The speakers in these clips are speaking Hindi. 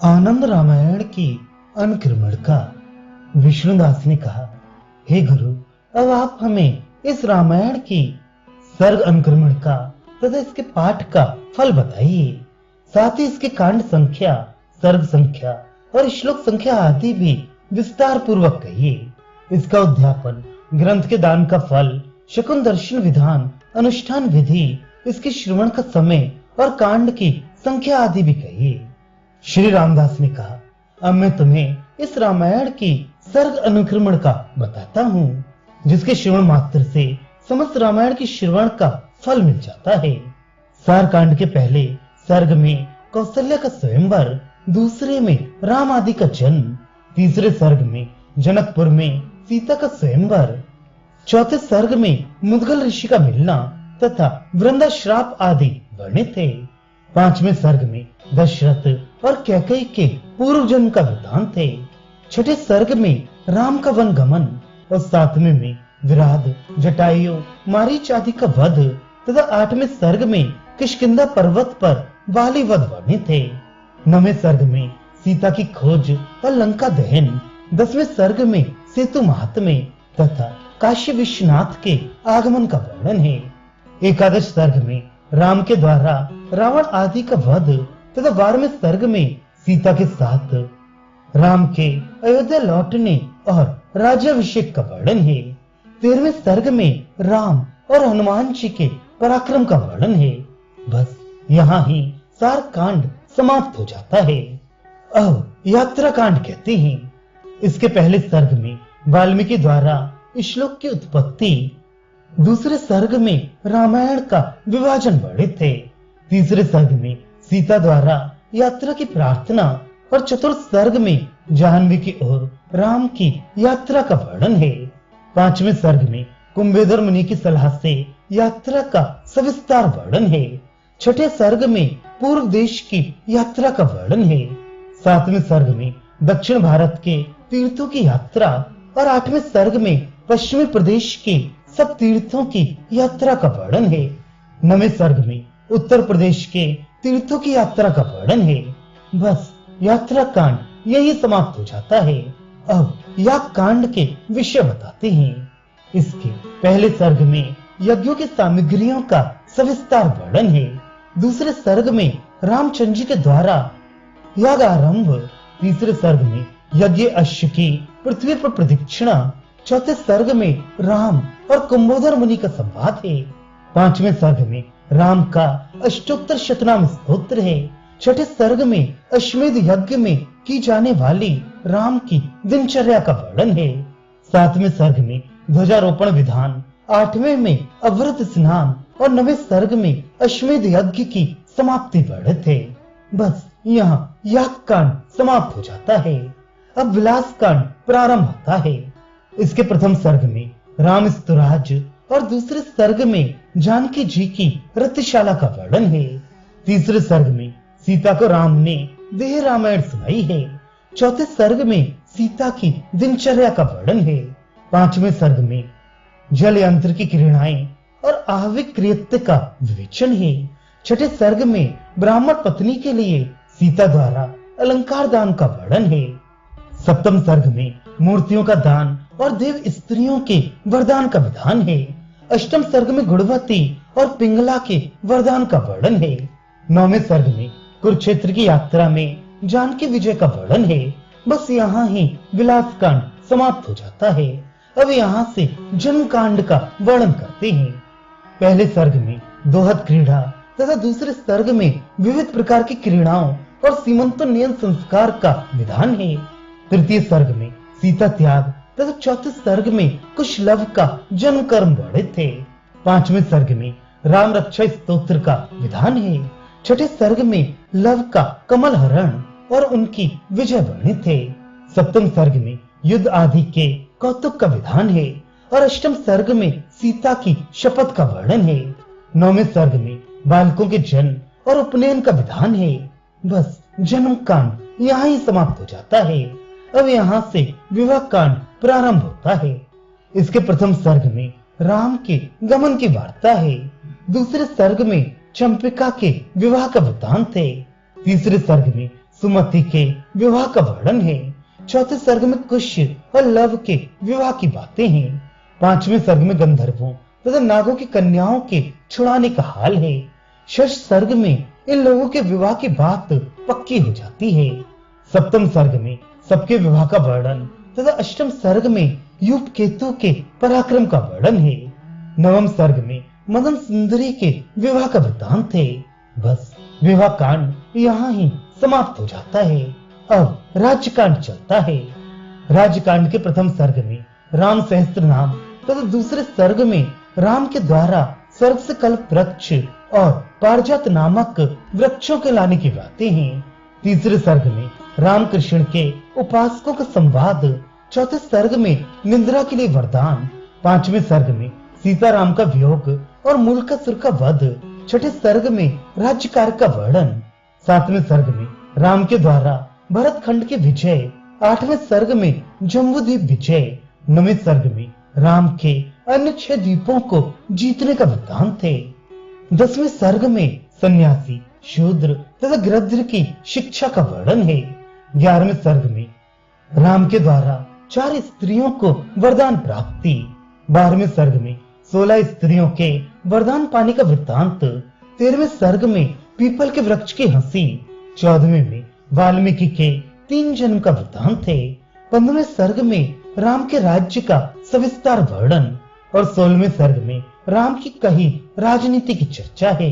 आनंद रामायण की अनुक्रमण का। विष्णुदास ने कहा, हे गुरु, अब आप हमें इस रामायण की सर्ग अनुक्रमण का तथा इसके पाठ का फल बताइए। साथ ही इसके कांड संख्या, सर्ग संख्या और श्लोक संख्या आदि भी विस्तार पूर्वक कहिए। इसका उद्यापन, ग्रंथ के दान का फल, शकुन दर्शन विधान, अनुष्ठान विधि, इसके श्रवण का समय और कांड की संख्या आदि भी कहिए। श्री रामदास ने कहा, अब मैं तुम्हें इस रामायण की सर्ग अनुक्रमण का बताता हूँ, जिसके श्रवण मात्र से समस्त रामायण की श्रवण का फल मिल जाता है। सार कांड के पहले सर्ग में कौशल्या का स्वयंवर, दूसरे में राम आदि का जन्म, तीसरे सर्ग में जनकपुर में सीता का स्वयंवर, चौथे सर्ग में मुद्गल ऋषि का मिलना तथा वृंदा श्राप आदि वर्णित थे। पांचवें सर्ग में दशरथ और कैकेयी के पूर्व जन्म का वृतांत है। छठे सर्ग में राम का वन गमन और सातवें में विराध, जटायु, मारीच आदि का वध तथा आठवें सर्ग में किष्किंधा पर्वत पर बाली वध वर्णित है। नवें सर्ग में सीता की खोज और लंका दहन, दसवें सर्ग में सेतु महात्म्य तथा काशी विश्वनाथ के आगमन का वर्णन है। एकादश सर्ग में राम के द्वारा रावण आदि का वध तथा 12वें सर्ग में सीता के साथ राम के अयोध्या लौटने और राज्याभिषेक का वर्णन है। 13वें सर्ग में राम और हनुमान जी के पराक्रम का वर्णन है। बस यहाँ ही सार कांड समाप्त हो जाता है। अब यात्रा कांड कहते हैं। इसके पहले सर्ग में वाल्मीकि द्वारा श्लोक की उत्पत्ति, दूसरे सर्ग में रामायण का विभाजन वर्णित है, तीसरे सर्ग में सीता द्वारा यात्रा की प्रार्थना और चतुर्थ सर्ग में जाह्नवी की ओर राम की यात्रा का वर्णन है। पांचवें सर्ग में कुंभेदर मुनि की सलाह से यात्रा का सविस्तार वर्णन है। छठे सर्ग में पूर्व देश की यात्रा का वर्णन है। सातवें सर्ग में दक्षिण भारत के तीर्थों की यात्रा और आठवें सर्ग में पश्चिमी प्रदेश के सब तीर्थों की यात्रा का वर्णन है। नवें सर्ग में उत्तर प्रदेश के तीर्थों की यात्रा का वर्णन है। बस यात्रा कांड यही समाप्त हो जाता है। अब याग कांड के विषय बताते हैं। इसके पहले सर्ग में यज्ञों की सामग्रियों का सविस्तार वर्णन है। दूसरे सर्ग में रामचंद्र जी के द्वारा याग आरंभ, तीसरे सर्ग में यज्ञ अश्व की पृथ्वी पर प्रदक्षिणा, चौथे सर्ग में राम और कुंभोदर मुनि का संवाद है। पांचवें सर्ग में राम का अष्टोत्तर शतनाम स्तोत्र है। छठे सर्ग में अश्वमेध यज्ञ में की जाने वाली राम की दिनचर्या का वर्णन है। सातवें सर्ग में ध्वजारोपण विधान, आठवें में अवृत स्नान और नवें सर्ग में अश्वमेध यज्ञ की समाप्ति वर्णित है। बस यहाँ याग कांड समाप्त हो जाता है। अब विलास कांड प्रारंभ होता है। इसके प्रथम सर्ग में राम स्तुराज और दूसरे सर्ग में जानकी जी की रथशाला का वर्णन है। तीसरे सर्ग में सीता को राम ने देह रामायण सुनाई है। चौथे सर्ग में सीता की दिनचर्या का वर्णन है। पांचवें सर्ग में जल यंत्र की क्रीड़ाएं और आह्विक कृत्य का विवेचन है। छठे सर्ग में ब्राह्मण पत्नी के लिए सीता द्वारा अलंकार दान का वर्णन है। सप्तम सर्ग में मूर्तियों का दान और देव स्त्रियों के वरदान का विधान है। अष्टम सर्ग में गुणवती और पिंगला के वरदान का वर्णन है। नौवें सर्ग में कुरुक्षेत्र की यात्रा में जानकी विजय का वर्णन है। बस यहाँ ही विलास कांड समाप्त हो जाता है। अब यहाँ से जन्म कांड का वर्णन करते हैं। पहले सर्ग में दोहत क्रीड़ा तथा दूसरे सर्ग में विविध प्रकार की क्रीड़ाओं और सीमंतोन्नयन संस्कार का विधान है। तृतीय सर्ग में सीता त्याग तथा चौथे सर्ग में कुशलव का जन्म कर्म वर्णित थे। पांचवें सर्ग में राम रक्षा स्तोत्र का विधान है। छठे सर्ग में लव का कमल हरण और उनकी विजय वर्णित है। सप्तम सर्ग में युद्ध आदि के कौतुक का विधान है और अष्टम सर्ग में सीता की शपथ का वर्णन है। नौवें सर्ग में बालकों के जन्म और उपनयन का विधान है। बस जन्म कांड यहाँ ही समाप्त हो जाता है। अब यहाँ से विवाह कांड प्रारंभ होता है। इसके प्रथम सर्ग में राम के गमन की वार्ता है। दूसरे सर्ग में चंपिका के विवाह का वृतांत है। तीसरे सर्ग में सुमति के विवाह का वर्णन है। चौथे सर्ग में कुश और लव के विवाह की बातें हैं। पांचवें सर्ग में गंधर्वों तथा नागों की कन्याओं के छुड़ाने का हाल है। षष्ठ सर्ग में इन लोगों के विवाह की बात पक्की हो जाती है। सप्तम सर्ग में सबके विवाह का वर्णन तथा अष्टम सर्ग में यूप केतु के पराक्रम का वर्णन है। नवम सर्ग में मदन सुंदरी के विवाह का वृतांत है। बस विवाह कांड यहाँ ही समाप्त हो जाता है। अब राज्य कांड चलता है। राज्य कांड के प्रथम सर्ग में राम सहस्त्र नाम तथा दूसरे सर्ग में राम के द्वारा स्वर्ग से कल्प वृक्ष और पारिजात नामक वृक्षों के लाने की बातें हैं। तीसरे सर्ग में राम कृष्ण के उपासकों का संवाद। चौथे सर्ग में निंद्रा के लिए वरदान। पांचवें सर्ग में सीताराम का वियोग और मूलकासुर का वध। छठे सर्ग में राज्य कार्य का वर्णन। सातवें सर्ग में राम के द्वारा भरत खंड की विजय। आठवें सर्ग में जम्बूद्वीप विजय। नवें सर्ग में राम के अन्य 6 द्वीपों को जीतने का वृत्तांत है। 10वें सर्ग में सन्यासी, शूद्र तथा गृध्र की शिक्षा का वर्णन है। 11वें सर्ग में राम के द्वारा 4 स्त्रियों को वरदान प्राप्ति। 12वें सर्ग में 16 स्त्रियों के वरदान पाने का वृत्तांत। 13वें सर्ग में पीपल के वृक्ष की हंसी। 14वें में वाल्मीकि के 3 जन्म का वृत्तांत है। 15वें सर्ग में राम के राज्य का सविस्तार वर्णन और 16वें सर्ग में राम की कही राजनीति की चर्चा है।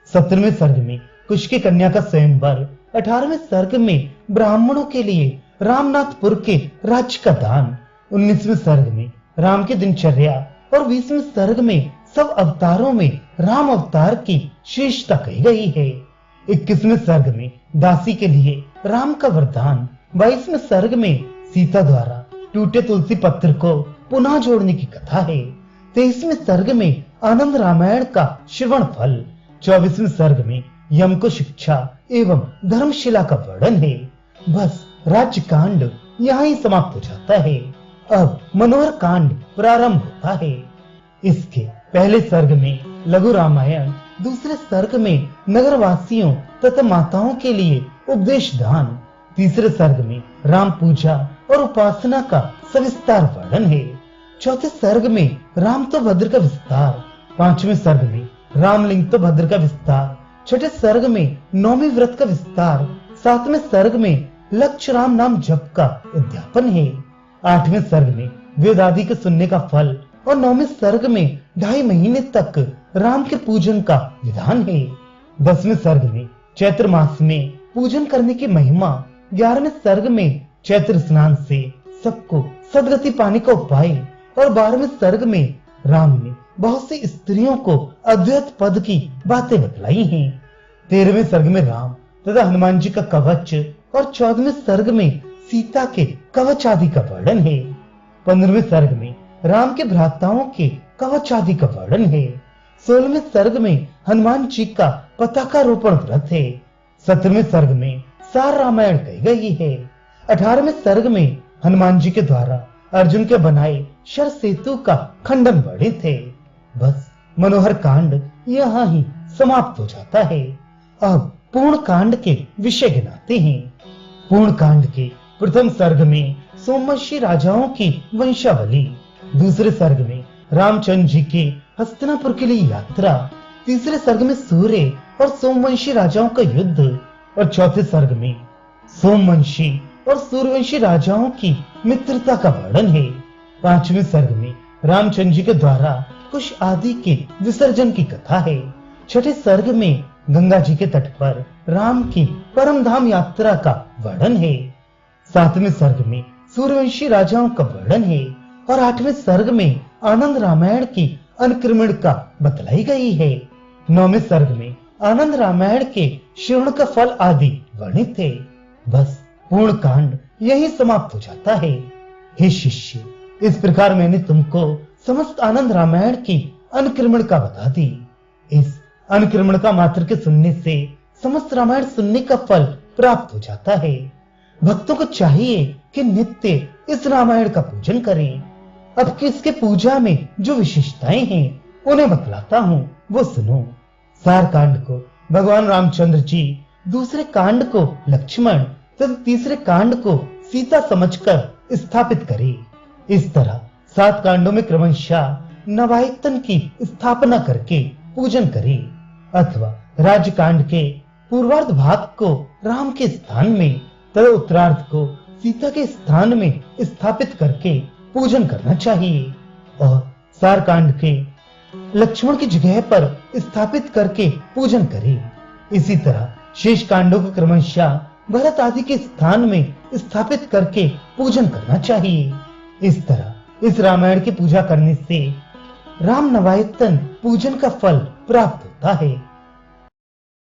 17वें सर्ग में कुश की कन्या का स्वयंवर। 18वें सर्ग में ब्राह्मणों के लिए रामनाथपुर के राज्य का दान। 19वें सर्ग में राम की दिनचर्या और 20वें सर्ग में सब अवतारों में राम अवतार की श्रेष्ठता कही गई है। 21वें सर्ग में दासी के लिए राम का वरदान। 22वें सर्ग में सीता द्वारा टूटे तुलसी पत्र को पुनः जोड़ने की कथा है। 23वें सर्ग में आनंद रामायण का श्रवण फल। 24वें सर्ग में यम को शिक्षा एवं धर्मशिला का वर्णन है। बस राज्य कांड यहाँ ही समाप्त हो जाता है। अब मनोहर कांड प्रारंभ होता है। इसके पहले सर्ग में लघु रामायण, दूसरे सर्ग में नगरवासियों तथा माताओं के लिए उपदेश दान, तीसरे सर्ग में राम पूजा और उपासना का सविस्तार वर्णन है। चौथे सर्ग में राम तो भद्र का विस्तार। पांचवें सर्ग में रामलिंग तो भद्र का विस्तार। छठे सर्ग में नौमी व्रत का विस्तार। सातवें सर्ग में लक्ष्य राम नाम जप का उद्यापन है। आठवें सर्ग में वेद आदि के सुनने का फल और 9वें सर्ग में 2.5 महीने तक राम के पूजन का विधान है। 10वें सर्ग में चैत्र मास में पूजन करने की महिमा। 11वें सर्ग में चैत्र स्नान से सबको सदगति पाने का उपाय और 12वें सर्ग में राम ने बहुत सी स्त्रियों को अद्वैत पद की बातें बतलाई हैं। 13वें सर्ग में राम तथा हनुमान जी का कवच और 14वें सर्ग में सीता के कवच आदि का वर्णन है। 15वें सर्ग में राम के भ्राताओं के कवच आदि का वर्णन है। 16वें सर्ग में हनुमान जी का पताकारोपण व्रत है। 17वें सर्ग में सार रामायण कही गई है। 18वें सर्ग में हनुमान जी के द्वारा अर्जुन के बनाए शर सेतु का खंडन वर्णित है। बस मनोहर कांड यहाँ ही समाप्त हो जाता है। अब पूर्ण कांड के विषय गिनाते हैं। पूर्ण कांड के प्रथम सर्ग में सोमवंशी राजाओं की वंशावली। दूसरे सर्ग में रामचंद्र जी की हस्तिनापुर के लिए यात्रा। तीसरे सर्ग में सूर्य और सोमवंशी राजाओं का युद्ध और चौथे सर्ग में सोमवंशी और सूर्यवंशी राजाओं की मित्रता का वर्णन है। पांचवें सर्ग में रामचंद्र जी के द्वारा कुश आदि के विसर्जन की कथा है। छठे सर्ग में गंगा जी के तट पर राम की परम धाम यात्रा का वर्णन है। सातवें सर्ग में सूर्यवंशी राजाओं का वर्णन है और आठवें सर्ग में आनंद रामायण की अनुक्रमण का बतलाई गई है। 9वें सर्ग में आनंद रामायण के श्रवण का फल आदि वर्णित है। बस पूर्ण कांड यही समाप्त हो जाता है। हे शिष्य, इस प्रकार मैंने तुमको समस्त आनंद रामायण की अनुक्रमण का बता दी। इस अनुक्रमण का मात्र के सुनने से समस्त रामायण सुनने का फल प्राप्त हो जाता है। भक्तों को चाहिए कि नित्य इस रामायण का पूजन करें। अब किसके पूजा में जो विशेषताएं हैं उन्हें बतलाता हूँ, वो सुनो। सार कांड को भगवान रामचंद्र जी दूसरे कांड को लक्ष्मण तथा तीसरे कांड को सीता समझकर स्थापित करे। इस तरह 7 कांडों में क्रमशः नवायतन की स्थापना करके पूजन करे, अथवा राज्यकांड के पूर्वार्ध भाग को राम के स्थान में तथा उत्तरार्ध को सीता के स्थान में स्थापित करके पूजन करना चाहिए, और सारकांड के लक्ष्मण की जगह पर स्थापित करके पूजन करे। इसी तरह शेष कांडों को क्रमशः भरत आदि के स्थान में स्थापित करके पूजन करना चाहिए। इस तरह इस रामायण की पूजा करने से राम नवायतन पूजन का फल प्राप्त होता है।